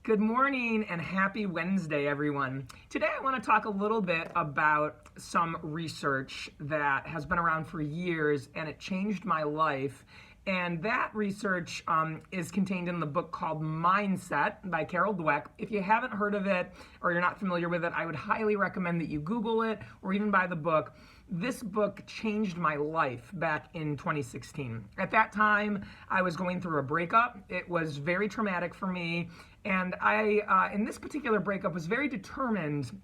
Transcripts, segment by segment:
Good morning and happy Wednesday, everyone. Today I want to talk a little bit about some research that has been around for years and it changed my life. And that research is contained in the book called Mindset by Dweck. If you haven't heard of it or you're not familiar with it, I would highly recommend that you Google it or even buy the book. This book changed my life back in 2016. At that time, I was going through a breakup. It was very traumatic for me. And I, in this particular breakup, was very determined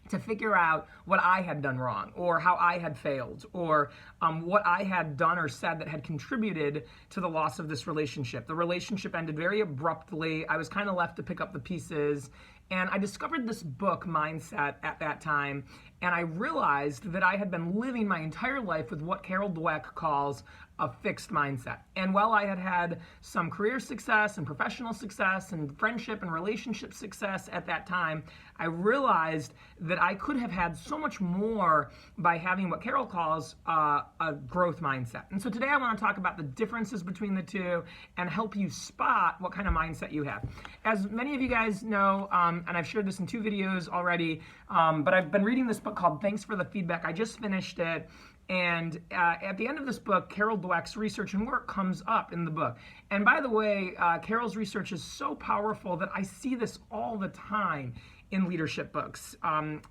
to figure out what I had done wrong or how I had failed or what I had done or said that had contributed to the loss of this relationship. The relationship ended very abruptly. I was kind of left to pick up the pieces. And I discovered this book, Mindset, at that time, and I realized that I had been living my entire life with what Dweck calls a fixed mindset. And while I had had some career success and professional success and friendship and relationship success at that time, I realized that I could have had so much more by having what Carol calls a growth mindset. And so today I want to talk about the differences between the two and help you spot what kind of mindset you have. As many of you guys know, and I've shared this in 2 videos already, but I've been reading this book called Thanks for the Feedback. I just finished it. And at the end of this book, Carol Dweck's research and work comes up in the book. And by the way, Carol's research is so powerful that I see this all the time in leadership books.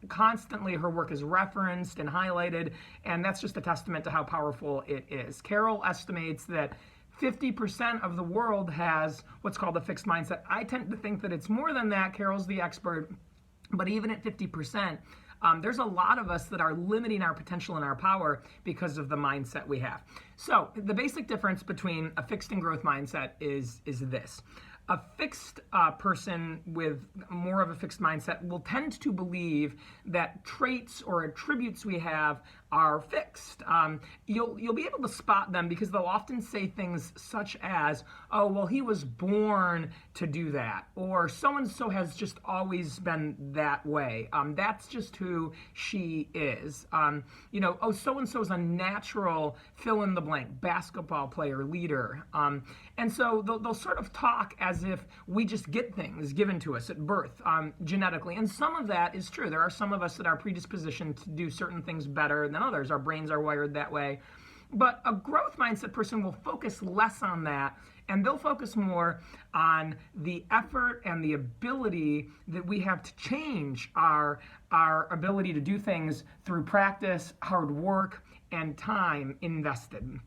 Constantly her work is referenced and highlighted, and that's just a testament to how powerful it is. Carol estimates that 50% of the world has what's called a fixed mindset. I tend to think that it's more than that. Carol's the expert. But even at 50%, there's a lot of us that are limiting our potential and our power because of the mindset we have. So the basic difference between a fixed and growth mindset is this. A fixed person with more of a fixed mindset will tend to believe that traits or attributes we have are fixed. You'll be able to spot them because they'll often say things such as, oh, well, he was born to do that, or so-and-so has just always been that way. That's just who she is. Oh, so-and-so is a natural fill in the blank, basketball player, leader. And so they'll sort of talk as if we just get things given to us at birth, genetically. And some of that is true. There are some of us that are predispositioned to do certain things better than others. Our brains are wired that way. But a growth mindset person will focus less on that, and they'll focus more on the effort and the ability that we have to change our ability to do things through practice, hard work, and time invested.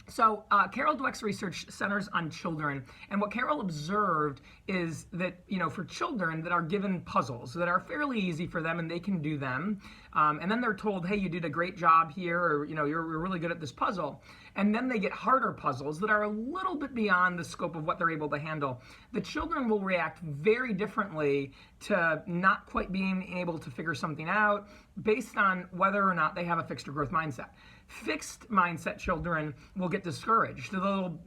So Carol Dweck's research centers on children, and what Carol observed is that, for children that are given puzzles that are fairly easy for them and they can do them, and then they're told, hey, you did a great job here, or you're really good at this puzzle, and then they get harder puzzles that are a little bit beyond the scope of what they're able to handle. The children will react very differently to not quite being able to figure something out based on whether or not they have a fixed or growth mindset. Fixed mindset children will get discouraged. They'll,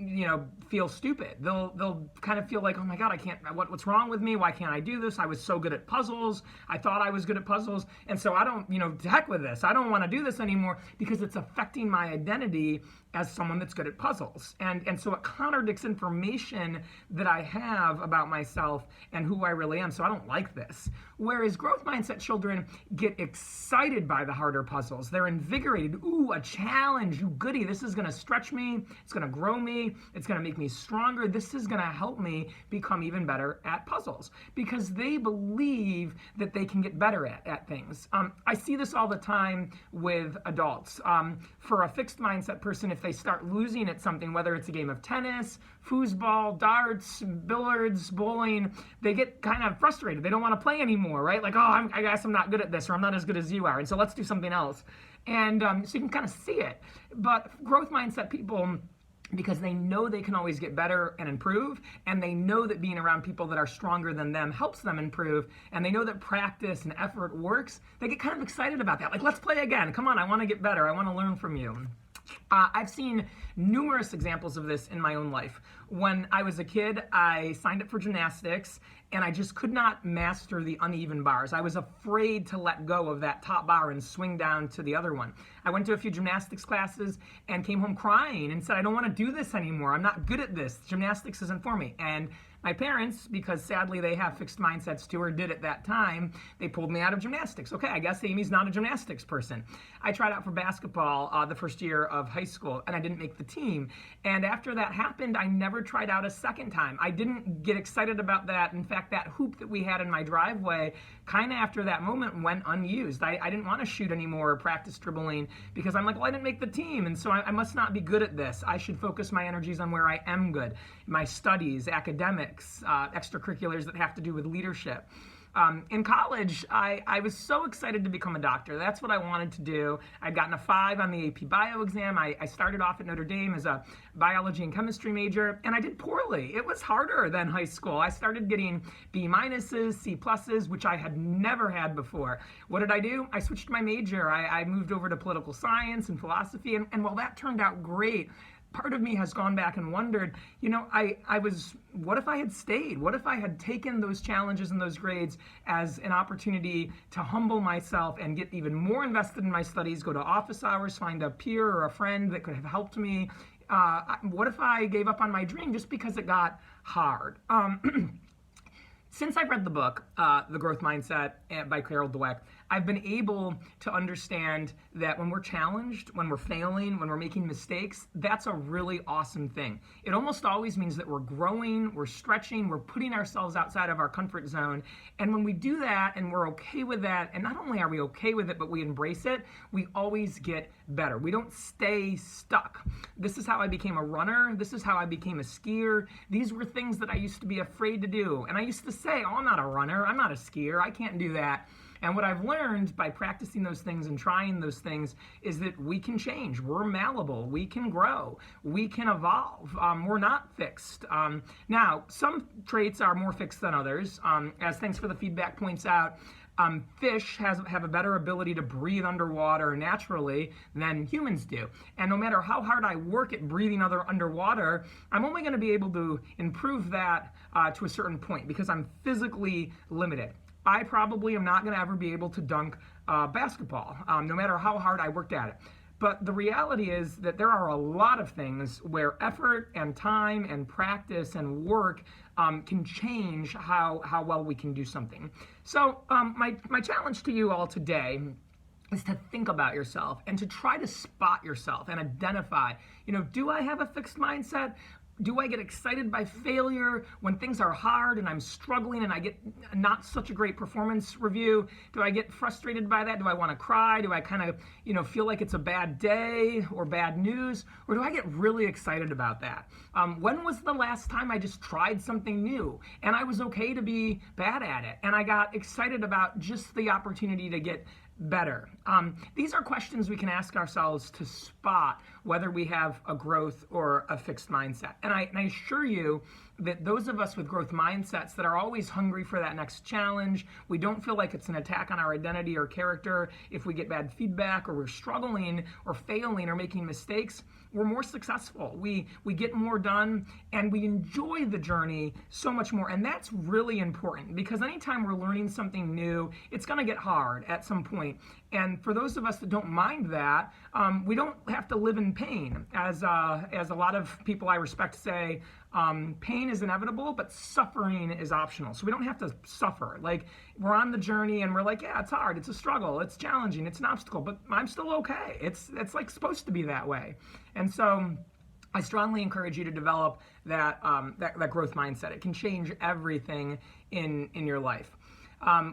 feel stupid. They'll kind of feel like, oh my God, I can't, what's wrong with me? Why can't I do this? I was so good at puzzles. I thought I was good at puzzles. And so I don't, to heck with this. I don't want to do this anymore because it's affecting my identity as someone that's good at puzzles. And so it contradicts information that I have about myself and who I really am. So I don't like this. Whereas growth mindset children get excited by the harder puzzles. They're invigorated. Ooh, a challenge, you goody. This is going to stretch me. It's going to grow me. It's going to make me stronger. This is going to help me become even better at puzzles because they believe that they can get better at things. I see this all the time with adults. For a fixed mindset person, if they start losing at something, whether it's a game of tennis, foosball, darts, billiards, bowling, they get kind of frustrated. They don't want to play anymore, right? Like, oh, I guess I'm not good at this, or I'm not as good as you are, and so let's do something else. And so you can kind of see it. But growth mindset people, because they know they can always get better and improve, and they know that being around people that are stronger than them helps them improve, and they know that practice and effort works, they get kind of excited about that. Like, let's play again. Come on, I want to get better. I want to learn from you. I've seen numerous examples of this in my own life. When I was a kid, I signed up for gymnastics, and I just could not master the uneven bars. I was afraid to let go of that top bar and swing down to the other one. I went to a few gymnastics classes and came home crying and said, I don't want to do this anymore. I'm not good at this. Gymnastics isn't for me. And My parents, because sadly they have fixed mindsets too, or did at that time, they pulled me out of gymnastics. Okay, I guess Amy's not a gymnastics person. I tried out for basketball the first year of high school, and I didn't make the team. And after that happened, I never tried out a second time. I didn't get excited about that. In fact, that hoop that we had in my driveway, kind of after that moment, went unused. I didn't want to shoot anymore or practice dribbling because I'm like, well, I didn't make the team, and so I must not be good at this. I should focus my energies on where I am good. My studies, academics, extracurriculars that have to do with leadership. In college, I was so excited to become a doctor. That's what I wanted to do. I'd gotten a 5 on the AP Bio exam. I started off at Notre Dame as a biology and chemistry major, and I did poorly. It was harder than high school. I started getting B minuses, C pluses, which I had never had before. What did I do? I switched my major. I moved over to political science and philosophy, and while that turned out great, part of me has gone back and wondered, what if I had stayed? What if I had taken those challenges and those grades as an opportunity to humble myself and get even more invested in my studies, go to office hours, find a peer or a friend that could have helped me? What if I gave up on my dream just because it got hard? Since I've read the book, The Growth Mindset by Dweck, I've been able to understand that when we're challenged, when we're failing, when we're making mistakes, that's a really awesome thing. It almost always means that we're growing, we're stretching, we're putting ourselves outside of our comfort zone. And when we do that and we're okay with that, and not only are we okay with it, but we embrace it, we always get better. We don't stay stuck. This is how I became a runner. This is how I became a skier. These were things that I used to be afraid to do. And I used to say, oh, I'm not a runner. I'm not a skier. I can't do that. And what I've learned by practicing those things and trying those things is that we can change. We're malleable. We can grow. We can evolve. We're not fixed. Now, some traits are more fixed than others. As Thanks for the Feedback points out, fish have a better ability to breathe underwater naturally than humans do. And no matter how hard I work at breathing underwater, I'm only going to be able to improve that to a certain point because I'm physically limited. I probably am not going to ever be able to dunk basketball, no matter how hard I worked at it. But the reality is that there are a lot of things where effort and time and practice and work can change how well we can do something. So my challenge to you all today is to think about yourself and to try to spot yourself and identify, do I have a fixed mindset? Do I get excited by failure when things are hard and I'm struggling and I get not such a great performance review? Do I get frustrated by that? Do I want to cry? Do I kind of, feel like it's a bad day or bad news? Or do I get really excited about that? When was the last time I just tried something new and I was okay to be bad at it and I got excited about just the opportunity to get better? These are questions we can ask ourselves to spot whether we have a growth or a fixed mindset. And I assure you that those of us with growth mindsets that are always hungry for that next challenge, we don't feel like it's an attack on our identity or character if we get bad feedback or we're struggling or failing or making mistakes, we're more successful. We get more done and we enjoy the journey so much more. And that's really important because anytime we're learning something new, it's going to get hard at some point. And for those of us that don't mind that, we don't have to live in pain. As a lot of people I respect say, pain is inevitable, but suffering is optional. So we don't have to suffer. Like, we're on the journey and we're like, yeah, it's hard, it's a struggle, it's challenging, it's an obstacle, but I'm still okay. It's like supposed to be that way. And so I strongly encourage you to develop that growth mindset. It can change everything in your life.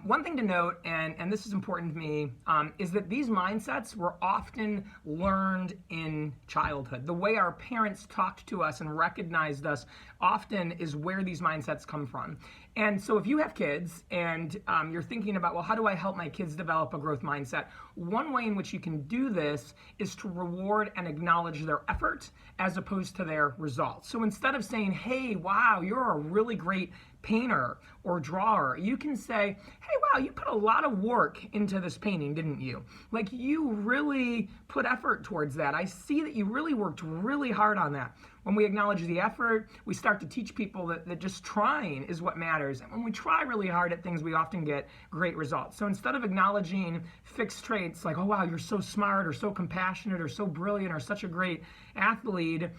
One thing to note, and this is important to me, is that these mindsets were often learned in childhood. The way our parents talked to us and recognized us often is where these mindsets come from. And so if you have kids and you're thinking about, well, how do I help my kids develop a growth mindset? One way in which you can do this is to reward and acknowledge their effort as opposed to their results. So instead of saying, hey, wow, you're a really great painter or drawer, you can say, hey, wow, you put a lot of work into this painting, didn't you? Like, you really put effort towards that. I see that you really worked really hard on that. When we acknowledge the effort, we start to teach people that just trying is what matters. And when we try really hard at things, we often get great results. So instead of acknowledging fixed traits like, oh wow, you're so smart or so compassionate or so brilliant or such a great athlete,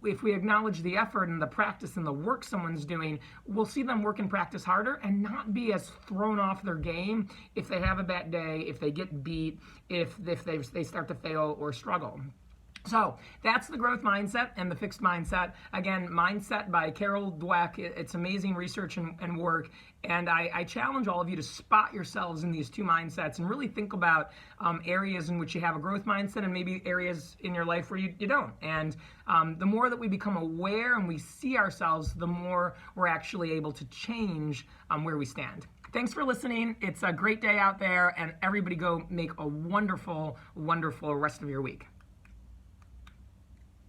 if we acknowledge the effort and the practice and the work someone's doing, we'll see them work and practice harder and not be as thrown off their game if they have a bad day, if they get beat, if they start to fail or struggle. So that's the growth mindset and the fixed mindset. Again, Mindset by Dweck. It's amazing research and work. And I challenge all of you to spot yourselves in these two mindsets and really think about areas in which you have a growth mindset and maybe areas in your life where you don't. And the more that we become aware and we see ourselves, the more we're actually able to change where we stand. Thanks for listening. It's a great day out there, and everybody go make a wonderful, wonderful rest of your week.